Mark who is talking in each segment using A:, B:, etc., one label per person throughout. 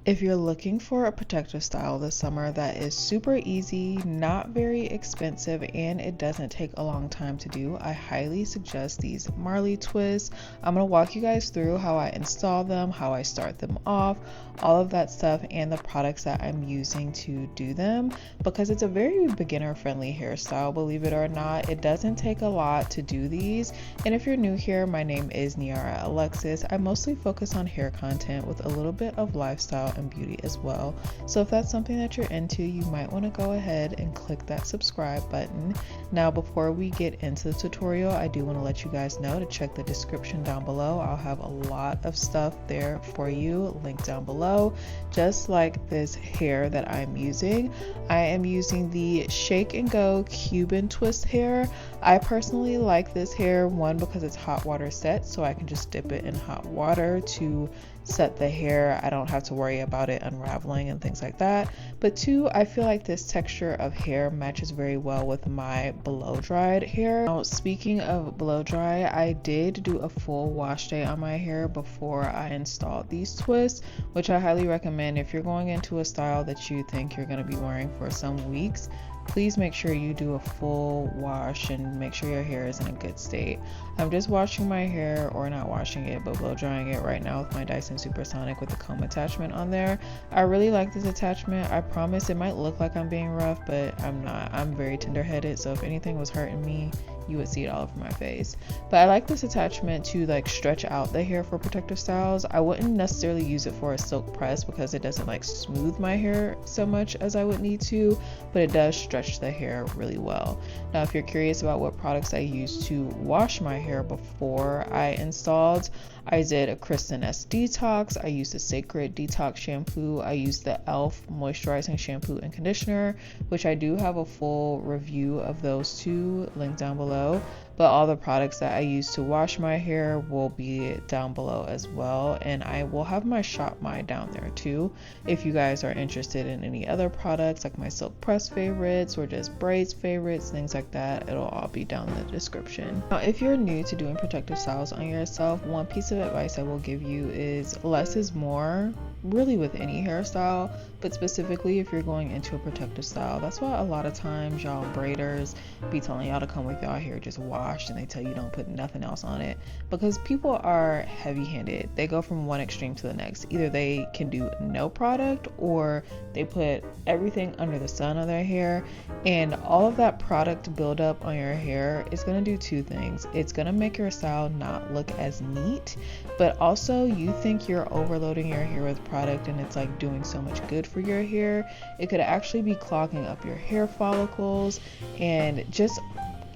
A: If you're looking for a protective style this summer that is super easy, not very expensive, and it doesn't take a long time to do, I highly suggest these Marley twists. I'm going to walk you guys through how I install them, how I start them off, all of that stuff, and the products that I'm using to do them, because it's a very beginner friendly hairstyle, believe it or not. It doesn't take a lot to do these. And if you're new here, my name is Niara Alexis. I mostly focus on hair content with a little bit of lifestyle and beauty as well. So if that's something that you're into, you might want to go ahead and click that subscribe button. Now, before we get into the tutorial, I do want to let you guys know to check the description down below. I'll have a lot of stuff there for you, linked down below, just like this hair that I'm using. I am using the Shake and Go Cuban twist hair. I personally like this hair, one, because it's hot water set, so I can just dip it in hot water to set the hair. I don't have to worry about it unraveling and things like that. But two, I feel like this texture of hair matches very well with my blow dried hair. Now, speaking of blow dry, I did do a full wash day on my hair before I installed these twists, which I highly recommend if you're going into a style that you think you're going to be wearing for some weeks. Please make sure you do a full wash and make sure your hair is in a good state. I'm just washing my hair, or not washing it, but blow drying it right now with my Dyson Supersonic with the comb attachment on there. I really like this attachment. I promise it might look like I'm being rough, but I'm not. I'm very tender-headed, so if anything was hurting me, you would see it all over my face. But I like this attachment to like stretch out the hair for protective styles. I wouldn't necessarily use it for a silk press because it doesn't like smooth my hair so much as I would need to, but it does stretch the hair really well. Now, if you're curious about what products I used to wash my hair before I installed, I did a Kristen S detox. I used a Sacred detox shampoo. I used the e.l.f. moisturizing shampoo and conditioner, which I do have a full review of those two linked down below. But all the products that I use to wash my hair will be down below as well. And I will have my Shop My down there too. If you guys are interested in any other products like my silk press favorites or just braids favorites, things like that, it'll all be down in the description. Now, if you're new to doing protective styles on yourself, one piece of advice I will give you is less is more, really with any hairstyle, but specifically if you're going into a protective style. That's why a lot of times y'all braiders be telling y'all to come with y'all hair just washed, and they tell you don't put nothing else on it, because people are heavy-handed. They go from one extreme to the next. Either they can do no product, or they put everything under the sun on their hair, and all of that product buildup on your hair is going to do two things. It's going to make your style not look as neat, but also you think you're overloading your hair with product and it's like doing so much good for your hair. It could actually be clogging up your hair follicles and just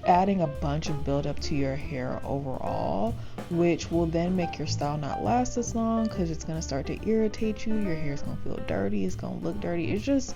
A: adding a bunch of buildup to your hair overall, which will then make your style not last as long because it's going to start to irritate you. Your hair is going to feel dirty. It's going to look dirty. It's just,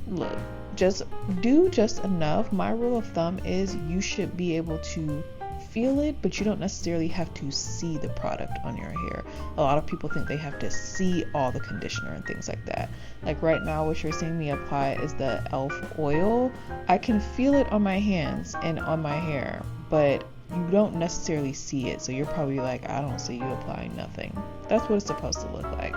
A: look, just do just enough. My rule of thumb is you should be able to feel it, but you don't necessarily have to see the product on your hair. A lot of people think they have to see all the conditioner and things like that. Like right now, what you're seeing me apply is the e.l.f. oil. I can feel it on my hands and on my hair, but you don't necessarily see it. So you're probably like, I don't see you applying nothing. That's what it's supposed to look like.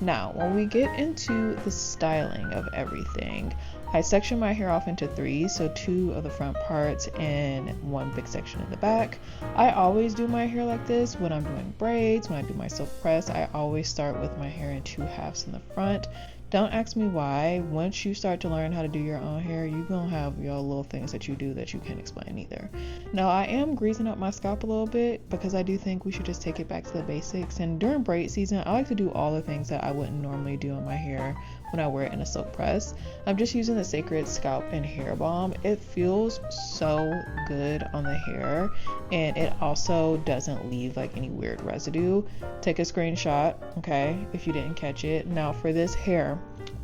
A: Now, when we get into the styling of everything, I section my hair off into three, so two of the front parts and one big section in the back. I always do my hair like this when I'm doing braids, when I do my silk press. I always start with my hair in two halves in the front. Don't ask me why. Once you start to learn how to do your own hair, you're gonna have your little things that you do that you can't explain either. Now, I am greasing up my scalp a little bit because I do think we should just take it back to the basics. And during braid season, I like to do all the things that I wouldn't normally do on my hair when I wear it in a silk press. I'm just using the Sacred Scalp and Hair Balm. It feels so good on the hair, and it also doesn't leave like any weird residue. Take a screenshot, okay, if you didn't catch it. Now, for this hair,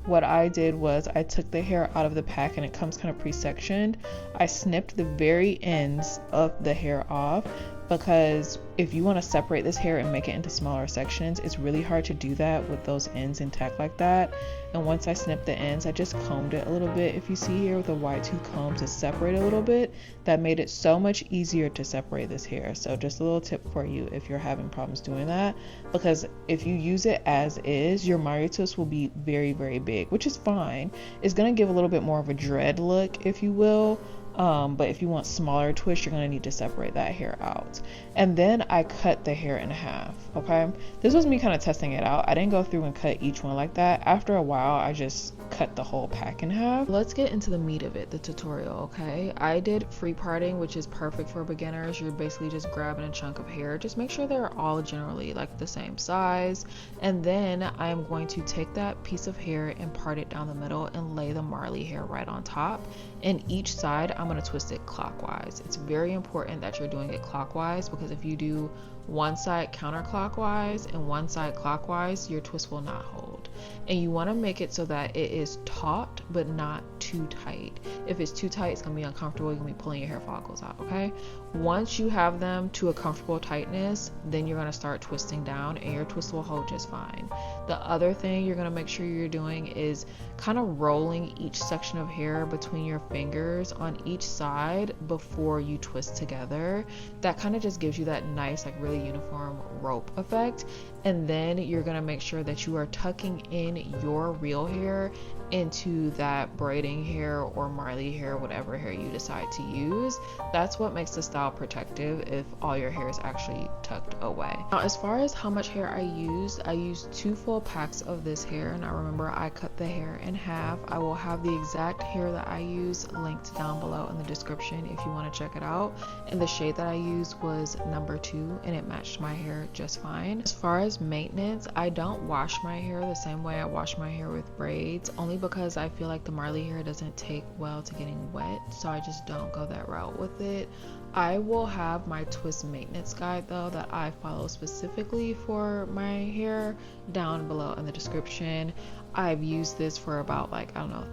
A: what I did was I took the hair out of the pack, and it comes kind of pre-sectioned. I snipped the very ends of the hair off, because if you want to separate this hair and make it into smaller sections, it's really hard to do that with those ends intact like that. And once I snipped the ends, I just combed it a little bit. If you see here with the wide tooth comb to separate a little bit, that made it so much easier to separate this hair. So just a little tip for you if you're having problems doing that, because if you use it as is, your Marley twist will be very, very big, which is fine. It's going to give a little bit more of a dread look, if you will. But if you want smaller twists, you're going to need to separate that hair out. And then I cut the hair in half. Okay, this was me kind of testing it out. I didn't go through and cut each one like that. After a while, I just cut the whole pack in half. Let's get into the meat of it, the tutorial. Okay, I did free parting, which is perfect for beginners. You're basically just grabbing a chunk of hair. Just make sure they're all generally like the same size, and then I am going to take that piece of hair and part it down the middle and lay the Marley hair right on top. And each side I'm going to twist it clockwise. It's very important that you're doing it clockwise, because if you do one side counterclockwise and one side clockwise, your twist will not hold. And you want to make it so that it is taut but not too tight. If it's too tight, it's going to be uncomfortable. You're going to be pulling your hair follicles out. Okay, once you have them to a comfortable tightness, then you're going to start twisting down and your twist will hold just fine. The other thing you're going to make sure you're doing is kind of rolling each section of hair between your fingers on each side before you twist together. That kind of just gives you that nice, like really uniform rope effect. And then you're going to make sure that you are tucking in your real hair into that braiding hair or Marley hair, whatever hair you decide to use. That's what makes the style protective if all your hair is actually tucked away. Now, as far as how much hair I used 2 full packs of this hair. Now remember, I cut the hair in half. I will have the exact hair that I use linked down below in the description if you want to check it out. And the shade that I used was number 2, and it matched my hair just fine. As far as maintenance, I don't wash my hair the same way I wash my hair with braids, only because I feel like the Marley hair doesn't take well to getting wet, so I just don't go that route with it. I will have my twist maintenance guide though that I follow specifically for my hair down below in the description. I've used this for about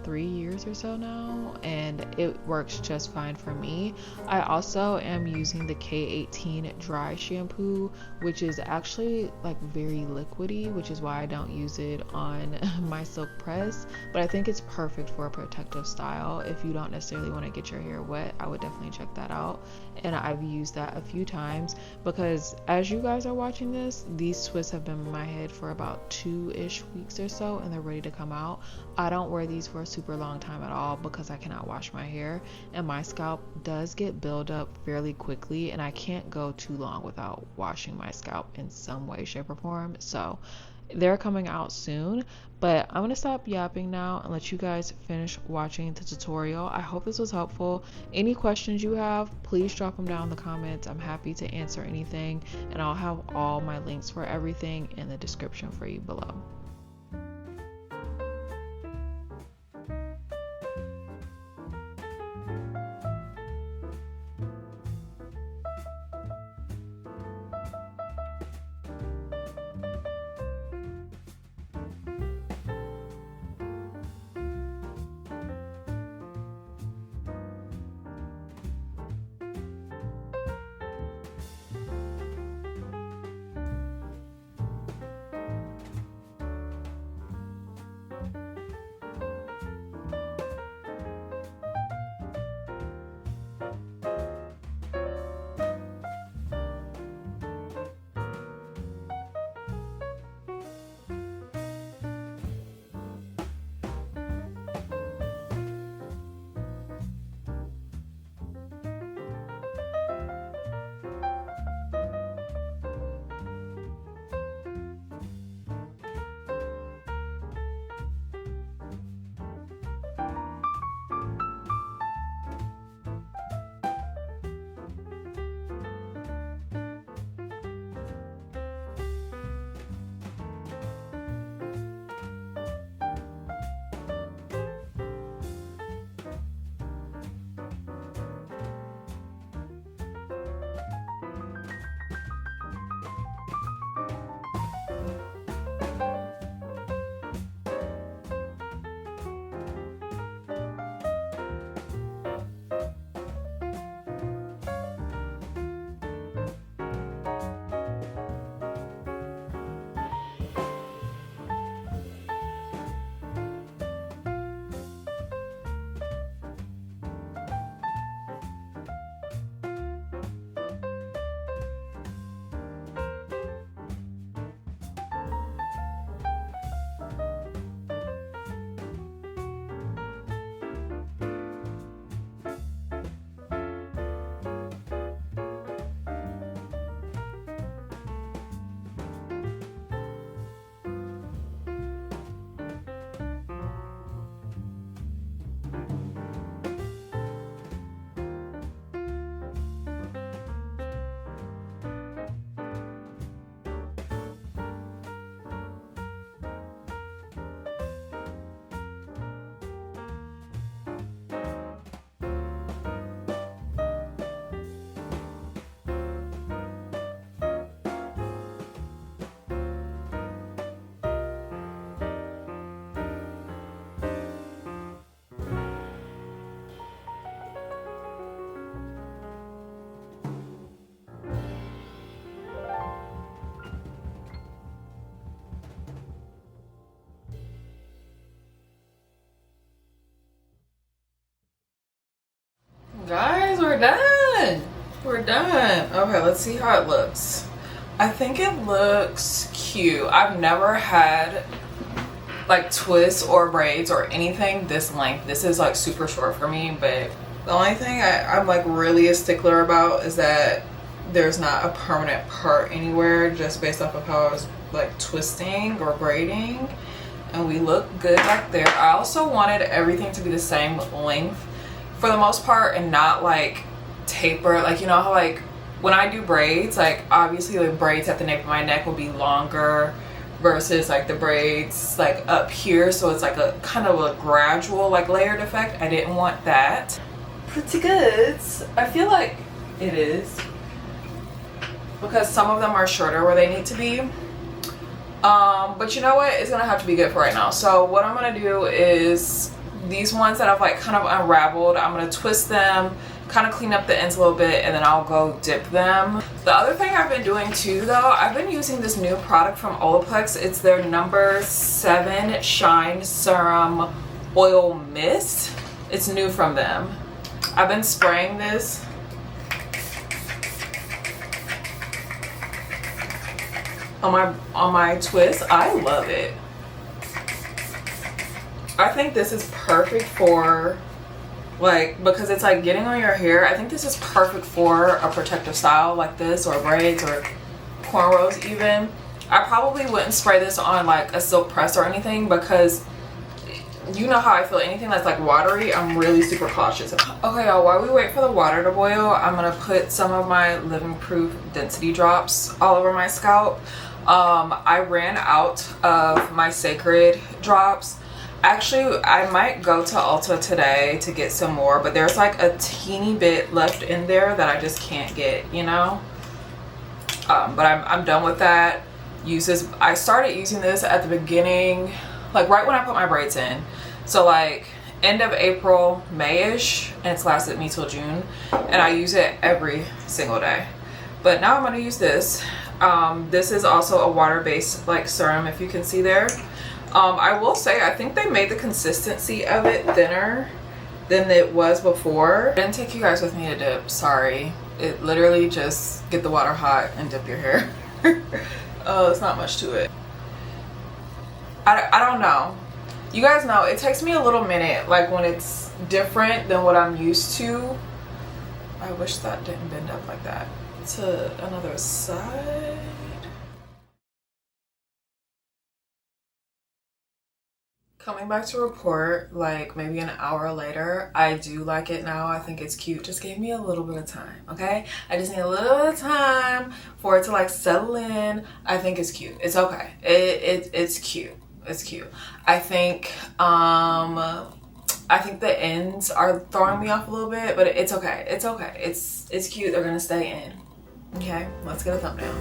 A: 3 years or so now, and it works just fine for me. I also am using the K18 dry shampoo, which is actually very liquidy, which is why I don't use it on my silk press, but I think it's perfect for a protective style. If you don't necessarily want to get your hair wet, I would definitely check that out. And I've used that a few times because as you guys are watching this, these twists have been in my head for about 2-ish weeks or so, and they're ready to come out. I don't wear these for a super long time at all because I cannot wash my hair, and my scalp does get buildup fairly quickly, and I can't go too long without washing my scalp in some way, shape, or form. So they're coming out soon, but I'm gonna stop yapping now and let you guys finish watching the tutorial. I hope this was helpful. Any questions you have, please drop them down in the comments. I'm happy to answer anything, and I'll have all my links for everything in the description for you below. done. Okay, let's see how it looks. I think it looks cute. I've never had like twists or braids or anything this length. This is like super short for me, but the only thing I'm like really a stickler about is that there's not a permanent part anywhere, just based off of how I was like twisting or braiding, and we look good back there. I also wanted everything to be the same length for the most part and not like taper. Like, you know how like when I do braids, like obviously the braids at the nape of my neck will be longer versus like the braids like up here, so it's like a kind of a gradual like layered effect. I didn't want that. Pretty good. I feel like it is, because some of them are shorter where they need to be, but you know what, it's gonna have to be good for right now. So what I'm gonna do is these ones that I've like kind of unraveled, I'm gonna twist them, kind of clean up the ends a little bit, and then I'll go dip them. The other thing I've been doing too though, I've been using this new product from Olaplex. It's their number 7 Shine Serum Oil Mist. It's new from them. I've been spraying this on my twist. I love it. I think this is perfect for like, because it's like getting on your hair. I think this is perfect for a protective style like this, or braids or cornrows even. I probably wouldn't spray this on like a silk press or anything, because you know how I feel, anything that's like watery, I'm really super cautious. Okay y'all, while we wait for the water to boil, I'm gonna put some of my Living Proof density drops all over my scalp. I ran out of my Sacred drops. Actually, I might go to Ulta today to get some more, but there's like a teeny bit left in there that I just can't get, you know. But I'm done with that. I started using this at the beginning, like right when I put my braids in. So like end of April, May-ish, and it's lasted me till June, and I use it every single day. But now I'm gonna use this. This is also a water-based like serum, if you can see there. I will say, I think they made the consistency of it thinner than it was before. I didn't take you guys with me to dip, sorry. It literally just get the water hot and dip your hair. It's not much to it. I don't know. You guys know, it takes me a little minute, like when it's different than what I'm used to. I wish that didn't bend up like that. To another side. Coming back to report like maybe an hour later, I do like it now. I think it's cute. Just gave me a little bit of time, okay? I just need a little bit of time for it to like settle in. I think it's cute. It's okay. It's cute. It's cute. I think the ends are throwing me off a little bit, but it's okay. It's okay. It's cute. They're gonna stay in. Okay, let's get a thumbnail.